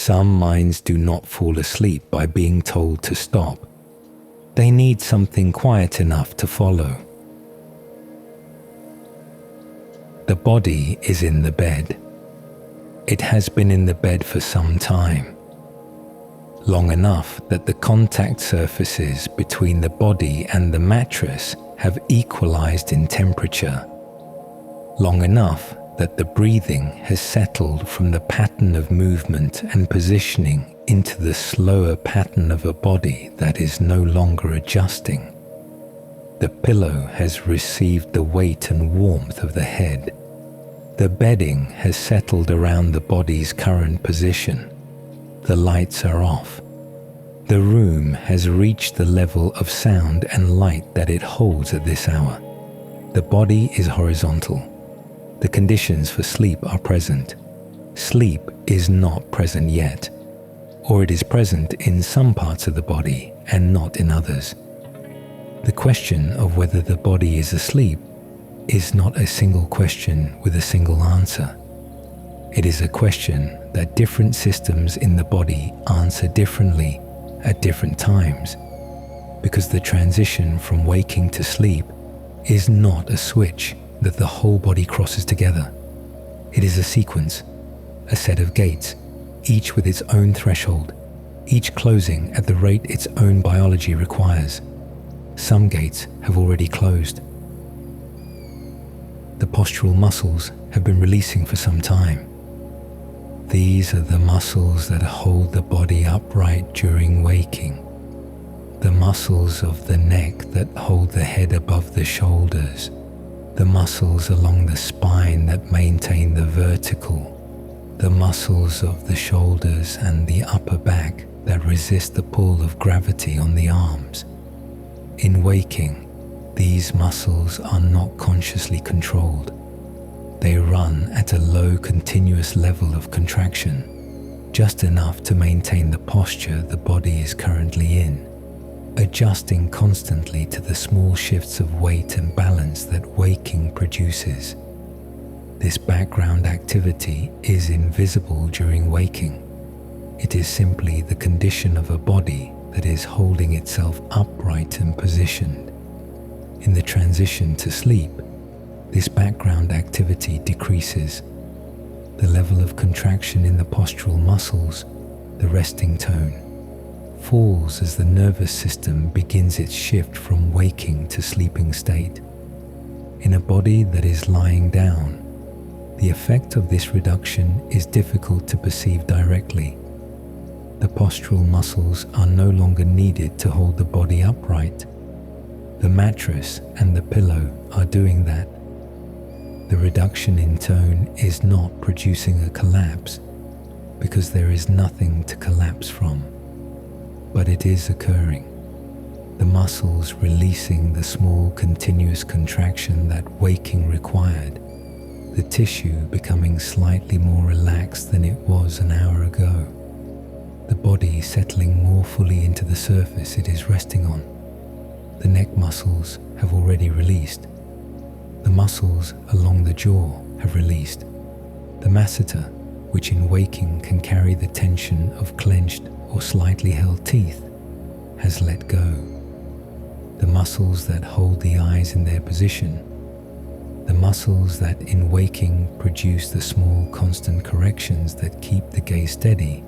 Some minds do not fall asleep by being told to stop. They need something quiet enough to follow. The body is in the bed. It has been in the bed for some time, long enough that the contact surfaces between the body and the mattress have equalized in temperature, long enough that the breathing has settled from the pattern of movement and positioning into the slower pattern of a body that is no longer adjusting. The pillow has received the weight and warmth of the head. The bedding has settled around the body's current position. The lights are off. The room has reached the level of sound and light that it holds at this hour. The body is horizontal. The conditions for sleep are present. Sleep is not present yet, or it is present in some parts of the body and not in others. The question of whether the body is asleep is not a single question with a single answer. It is a question that different systems in the body answer differently at different times, because the transition from waking to sleep is not a switch that the whole body crosses together. It is a sequence, a set of gates, each with its own threshold, each closing at the rate its own biology requires. Some gates have already closed. The postural muscles have been releasing for some time. These are the muscles that hold the body upright during waking, the muscles of the neck that hold the head above the shoulders, the muscles along the spine that maintain the vertical, the muscles of the shoulders and the upper back that resist the pull of gravity on the arms. In waking, these muscles are not consciously controlled. They run at a low continuous level of contraction, just enough to maintain the posture the body is currently in, adjusting constantly to the small shifts of weight and balance that waking produces. This background activity is invisible during waking. It is simply the condition of a body that is holding itself upright and positioned. In the transition to sleep, this background activity decreases. The level of contraction in the postural muscles, the resting tone, falls as the nervous system begins its shift from waking to sleeping state. In a body that is lying down, the effect of this reduction is difficult to perceive directly. The postural muscles are no longer needed to hold the body upright. The mattress and the pillow are doing that. The reduction in tone is not producing a collapse, because there is nothing to collapse from, but it is occurring. The muscles releasing the small continuous contraction that waking required, the tissue becoming slightly more relaxed than it was an hour ago, the body settling more fully into the surface it is resting on. The neck muscles have already released. The muscles along the jaw have released. The masseter, which in waking can carry the tension of clenched or slightly held teeth, has let go. The muscles that hold the eyes in their position, the muscles that in waking produce the small constant corrections that keep the gaze steady,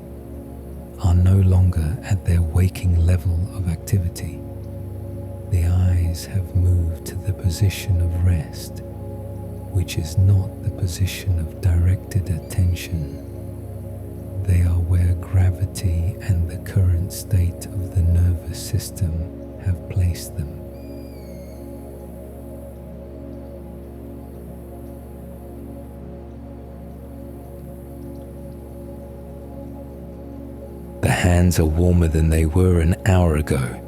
are no longer at their waking level of activity. The eyes have moved to the position of rest, which is not the position of directed attention. They are where gravity and the current state of the nervous system have placed them. The hands are warmer than they were an hour ago.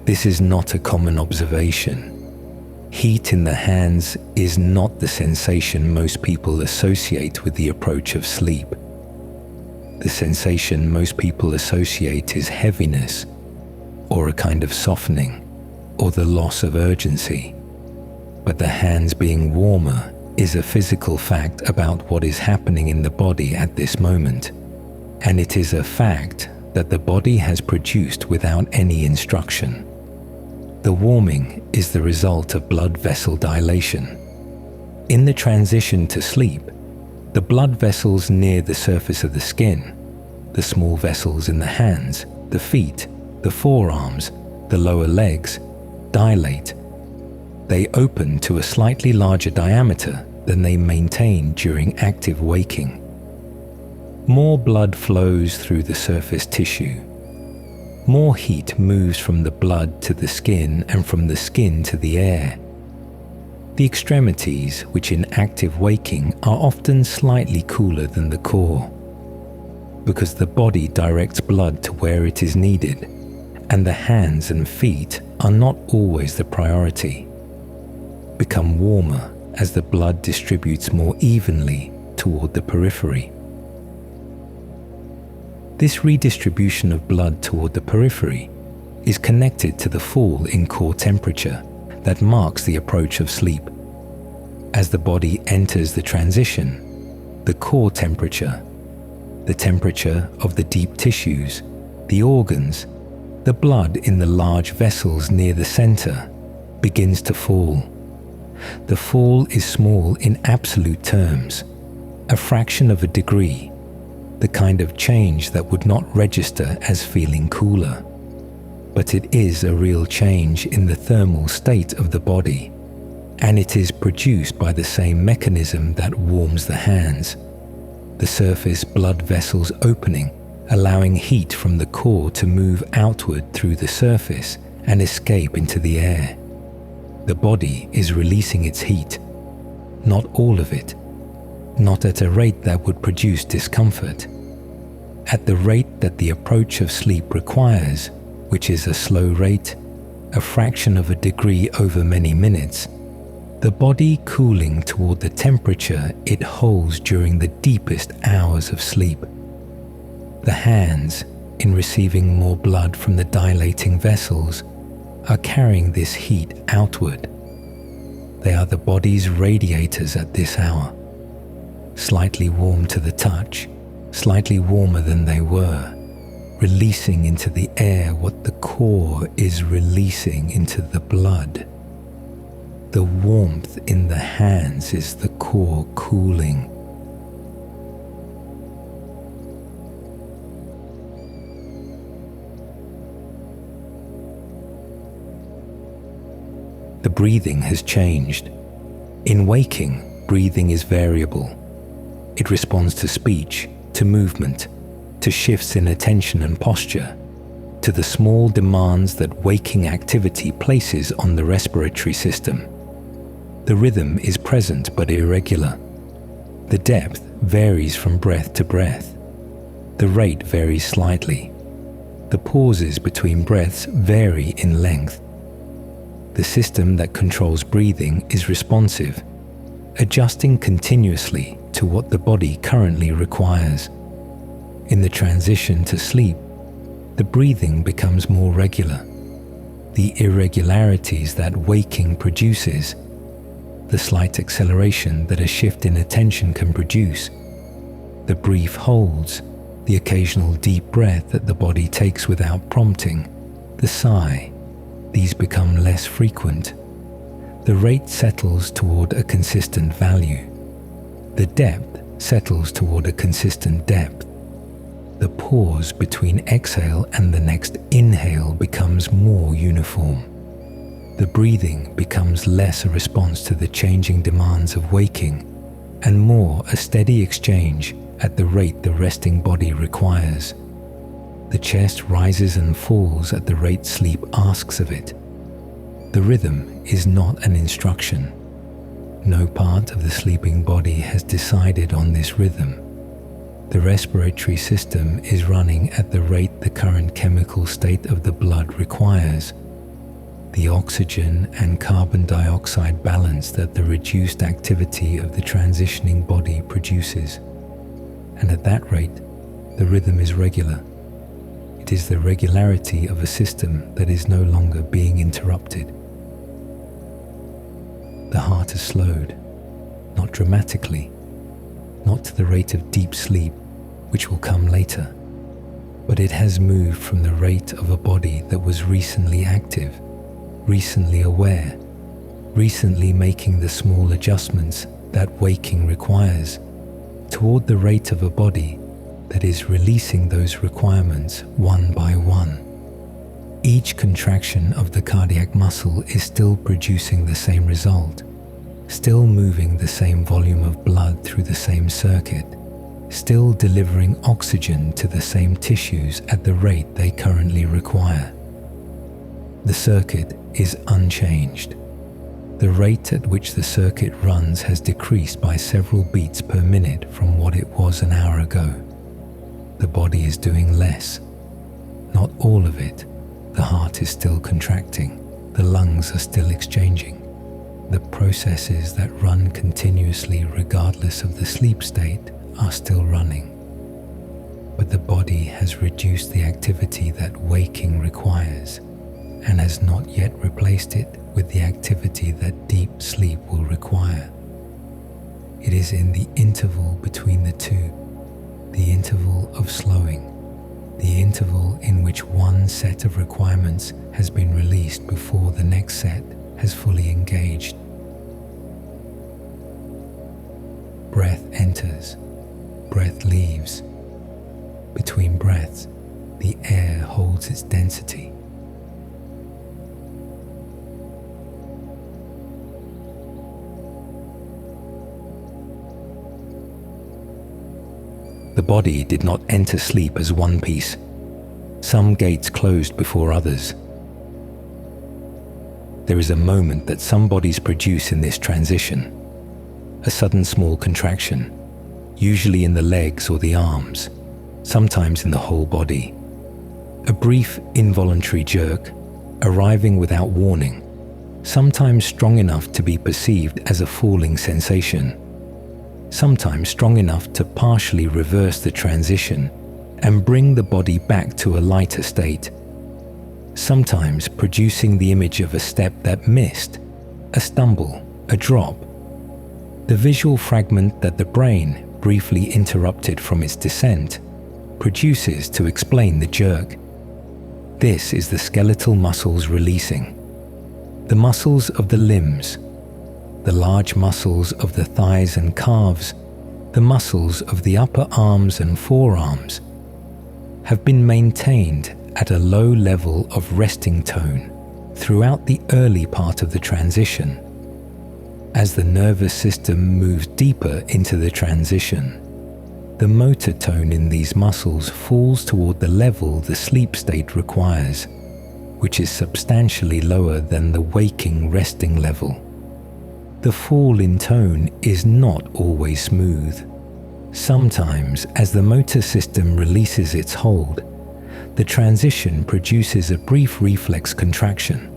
This is not a common observation. Heat in the hands is not the sensation most people associate with the approach of sleep. The sensation most people associate is heaviness, or a kind of softening, or the loss of urgency. But the hands being warmer is a physical fact about what is happening in the body at this moment. and it is a fact that the body has produced without any instruction. The warming is the result of blood vessel dilation. In the transition to sleep, the blood vessels near the surface of the skin, the small vessels in the hands, the feet, the forearms, the lower legs, dilate. They open to a slightly larger diameter than they maintain during active waking. More blood flows through the surface tissue. More heat moves from the blood to the skin and from the skin to the air. The extremities, which in active waking are often slightly cooler than the core, because the body directs blood to where it is needed, and the hands and feet are not always the priority, become warmer as the blood distributes more evenly toward the periphery. This redistribution of blood toward the periphery is connected to the fall in core temperature that marks the approach of sleep. As the body enters the transition, the core temperature, the temperature of the deep tissues, the organs, the blood in the large vessels near the center, begins to fall. The fall is small in absolute terms, a fraction of a degree, the kind of change that would not register as feeling cooler. But it is a real change in the thermal state of the body, and it is produced by the same mechanism that warms the hands, the surface blood vessels opening, allowing heat from the core to move outward through the surface and escape into the air. The body is releasing its heat, not all of it, not at a rate that would produce discomfort. At the rate that the approach of sleep requires, which is a slow rate, a fraction of a degree over many minutes, the body cooling toward the temperature it holds during the deepest hours of sleep. The hands, in receiving more blood from the dilating vessels, are carrying this heat outward. They are the body's radiators at this hour, slightly warm to the touch, slightly warmer than they were, releasing into the air what the core is releasing into the blood. The warmth in the hands is the core cooling. The breathing has changed. In waking, breathing is variable. It responds to speech, to movement, to shifts in attention and posture, to the small demands that waking activity places on the respiratory system. The rhythm is present but irregular. The depth varies from breath to breath. The rate varies slightly. The pauses between breaths vary in length. The system that controls breathing is responsive, adjusting continuously to what the body currently requires. In the transition to sleep, the breathing becomes more regular. The irregularities that waking produces, the slight acceleration that a shift in attention can produce, the brief holds, the occasional deep breath that the body takes without prompting, the sigh, these become less frequent. The rate settles toward a consistent value. The depth settles toward a consistent depth. The pause between exhale and the next inhale becomes more uniform. The breathing becomes less a response to the changing demands of waking and more a steady exchange at the rate the resting body requires. The chest rises and falls at the rate sleep asks of it. The rhythm is not an instruction. No part of the sleeping body has decided on this rhythm. The respiratory system is running at the rate the current chemical state of the blood requires. The oxygen and carbon dioxide balance that the reduced activity of the transitioning body produces. And at that rate, the rhythm is regular. It is the regularity of a system that is no longer being interrupted. The heart is slowed, not dramatically, not to the rate of deep sleep, which will come later, but it has moved from the rate of a body that was recently active, recently aware, recently making the small adjustments that waking requires, toward the rate of a body that is releasing those requirements one by one. Each contraction of the cardiac muscle is still producing the same result, still moving the same volume of blood through the same circuit, still delivering oxygen to the same tissues at the rate they currently require. The circuit is unchanged. The rate at which the circuit runs has decreased by several beats per minute from what it was an hour ago. The body is doing less. Not all of it. The heart is still contracting. The lungs are still exchanging. The processes that run continuously regardless of the sleep state are still running. But the body has reduced the activity that waking requires and has not yet replaced it with the activity that deep sleep will require. It is in the interval between the two, the interval of slowing, the interval in which one set of requirements has been released before the next set has fully engaged. Breath enters, breath leaves. Between breaths, the air holds its density. The body did not enter sleep as one piece. Some gates closed before others. There is a moment that some bodies produce in this transition. A sudden small contraction, usually in the legs or the arms, sometimes in the whole body. A brief involuntary jerk, arriving without warning, sometimes strong enough to be perceived as a falling sensation, sometimes strong enough to partially reverse the transition and bring the body back to a lighter state, sometimes producing the image of a step that missed, a stumble, a drop, the visual fragment that the brain, briefly interrupted from its descent, produces to explain the jerk. This is the skeletal muscles releasing. The muscles of the limbs, the large muscles of the thighs and calves, the muscles of the upper arms and forearms, have been maintained at a low level of resting tone throughout the early part of the transition. As the nervous system moves deeper into the transition, the motor tone in these muscles falls toward the level the sleep state requires, which is substantially lower than the waking resting level. The fall in tone is not always smooth. Sometimes, as the motor system releases its hold, the transition produces a brief reflex contraction,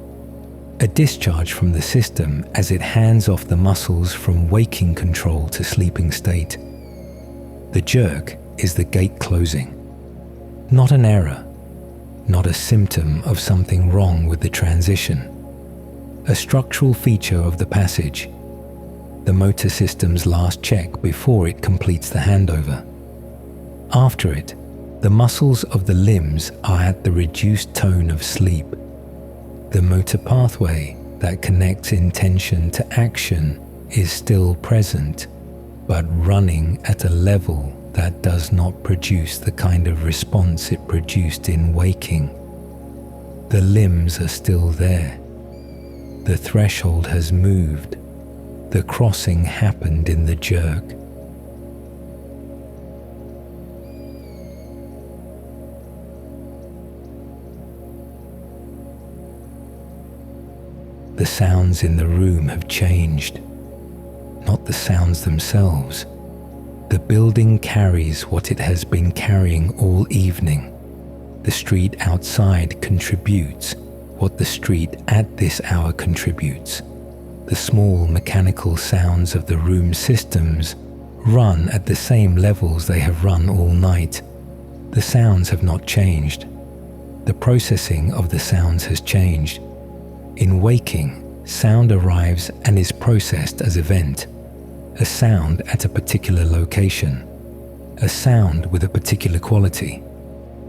a discharge from the system as it hands off the muscles from waking control to sleeping state. The jerk is the gate closing, not an error, not a symptom of something wrong with the transition, a structural feature of the passage, the motor system's last check before it completes the handover. After it, the muscles of the limbs are at the reduced tone of sleep. The motor pathway that connects intention to action is still present, but running at a level that does not produce the kind of response it produced in waking. The limbs are still there. The threshold has moved. The crossing happened in the jerk. The sounds in the room have changed, not the sounds themselves. The building carries what it has been carrying all evening. The street outside contributes what the street at this hour contributes. The small mechanical sounds of the room systems run at the same levels they have run all night. The sounds have not changed. The processing of the sounds has changed. In waking, sound arrives and is processed as event, a sound at a particular location. a sound with a particular quality,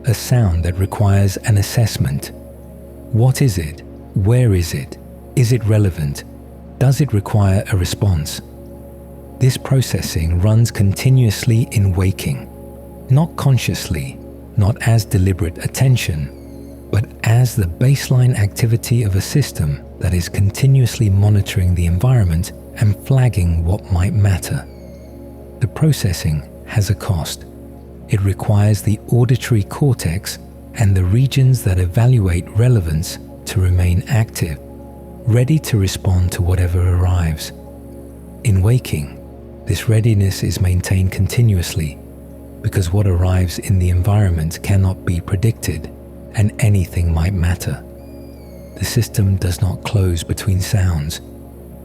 a sound that requires an assessment. What is it? Where is it? Is it relevant? Does it require a response? This processing runs continuously in waking, not consciously, not as deliberate attention, but as the baseline activity of a system that is continuously monitoring the environment and flagging what might matter. The processing has a cost. It requires the auditory cortex and the regions that evaluate relevance to remain active, ready to respond to whatever arrives. In waking, this readiness is maintained continuously because what arrives in the environment cannot be predicted and anything might matter. The system does not close between sounds.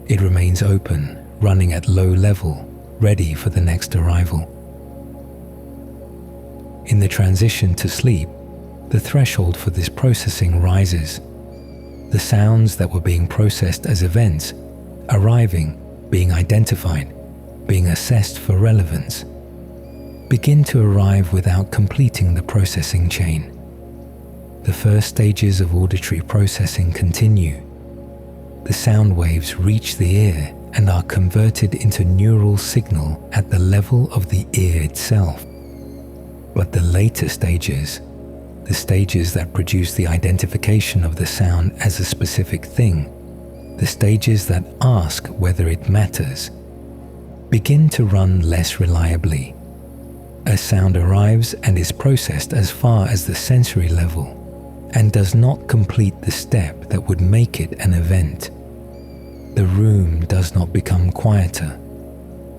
It remains open, running at low level, ready for the next arrival. In the transition to sleep, the threshold for this processing rises. The sounds that were being processed as events, arriving, being identified, being assessed for relevance, begin to arrive without completing the processing chain. The first stages of auditory processing continue. The sound waves reach the ear and are converted into neural signal at the level of the ear itself. But the later stages, the stages that produce the identification of the sound as a specific thing, the stages that ask whether it matters, begin to run less reliably. A sound arrives and is processed as far as the sensory level and does not complete the step that would make it an event. The room does not become quieter.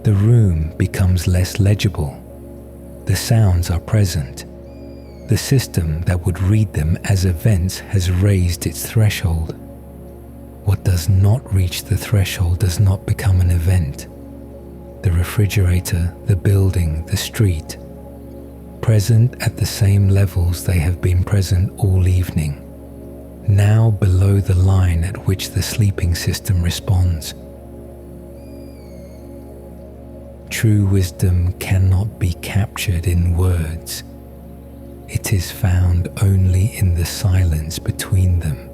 The room becomes less legible. The sounds are present. The system that would read them as events has raised its threshold. What does not reach the threshold does not become an event. The refrigerator, the building, the street, present at the same levels they have been present all evening, now below the line at which the sleeping system responds. True wisdom cannot be captured in words. It is found only in the silence between them.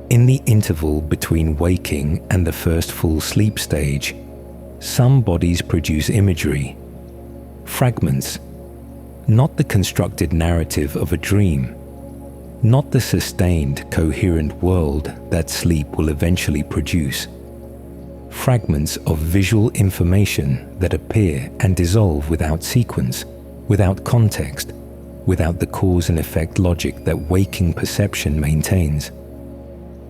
In the interval between waking and the first full sleep stage, some bodies produce imagery, fragments, not the constructed narrative of a dream, not the sustained, coherent world that sleep will eventually produce. Fragments of visual information that appear and dissolve without sequence, without context, without the cause and effect logic that waking perception maintains.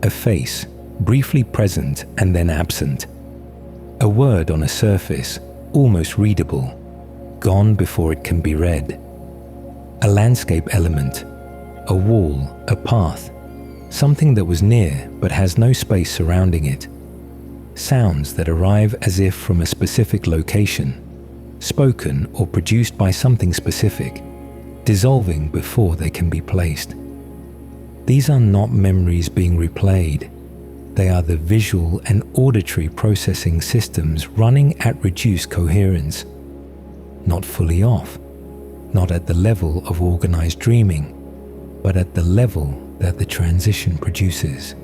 A face, briefly present and then absent. A word on a surface, almost readable, gone before it can be read. A landscape element, a wall, a path, something that was near but has no space surrounding it. Sounds that arrive as if from a specific location, spoken or produced by something specific, dissolving before they can be placed. These are not memories being replayed. They are the visual and auditory processing systems running at reduced coherence, not fully off, not at the level of organized dreaming, but at the level that the transition produces.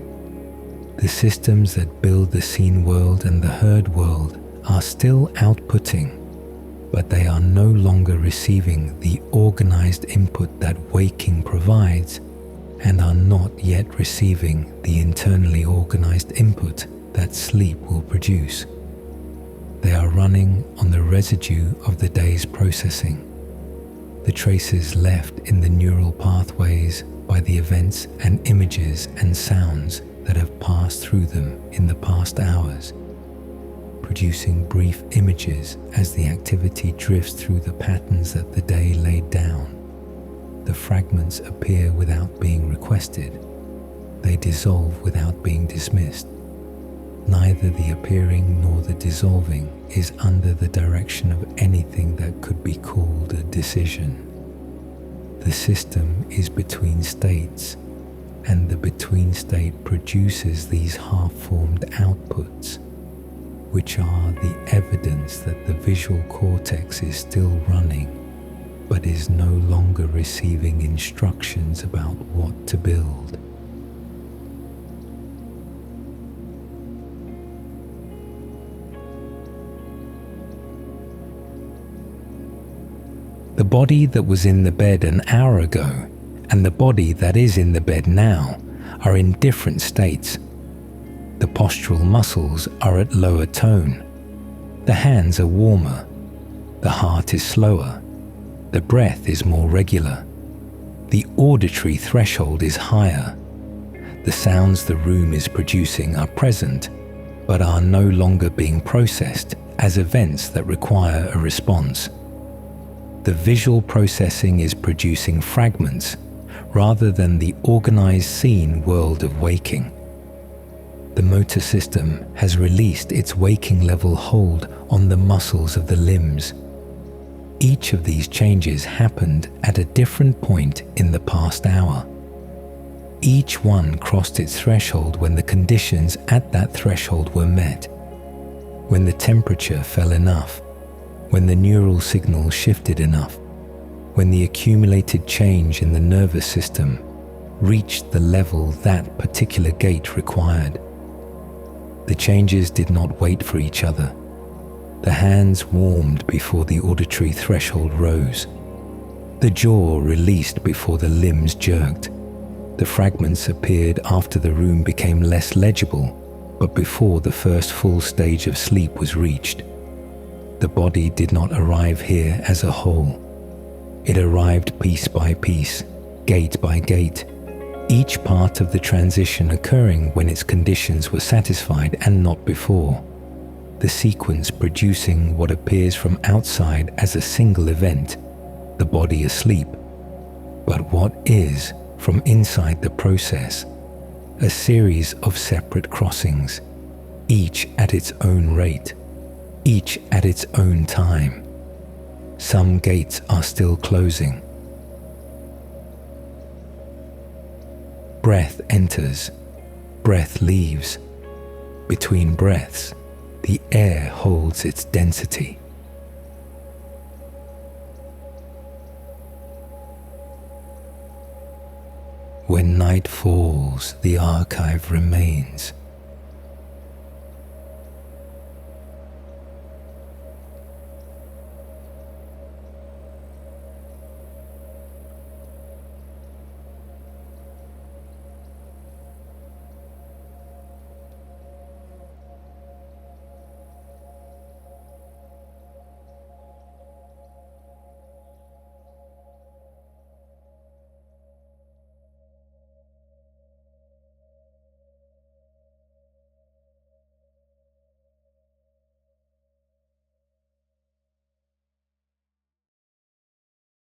The systems that build the seen world and the heard world are still outputting, but they are no longer receiving the organized input that waking provides, and are not yet receiving the internally organized input that sleep will produce. They are running on the residue of the day's processing, the traces left in the neural pathways by the events and images and sounds that have passed through them in the past hours, producing brief images as the activity drifts through the patterns that the day laid down. The fragments appear without being requested. They dissolve without being dismissed. Neither the appearing nor the dissolving is under the direction of anything that could be called a decision. The system is between states, and the between state produces these half-formed outputs, which are the evidence that the visual cortex is still running, but is no longer receiving instructions about what to build. The body that was in the bed an hour ago and the body that is in the bed now are in different states. The postural muscles are at lower tone. The hands are warmer. The heart is slower. The breath is more regular. The auditory threshold is higher. The sounds the room is producing are present, but are no longer being processed as events that require a response. The visual processing is producing fragments rather than the organized scene world of waking. The motor system has released its waking level hold on the muscles of the limbs. Each of these changes happened at a different point in the past hour. Each one crossed its threshold when the conditions at that threshold were met, when the temperature fell enough, when the neural signal shifted enough, when the accumulated change in the nervous system reached the level that particular gate required. The changes did not wait for each other. The hands warmed before the auditory threshold rose. The jaw released before the limbs jerked. The fragments appeared after the room became less legible, but before the first full stage of sleep was reached. The body did not arrive here as a whole. It arrived piece by piece, gate by gate, each part of the transition occurring when its conditions were satisfied and not before. The sequence producing what appears from outside as a single event, the body asleep, but what is from inside the process, a series of separate crossings, each at its own rate, each at its own time. Some gates are still closing. Breath enters, breath leaves. Between breaths, the air holds its density. When night falls, the archive remains.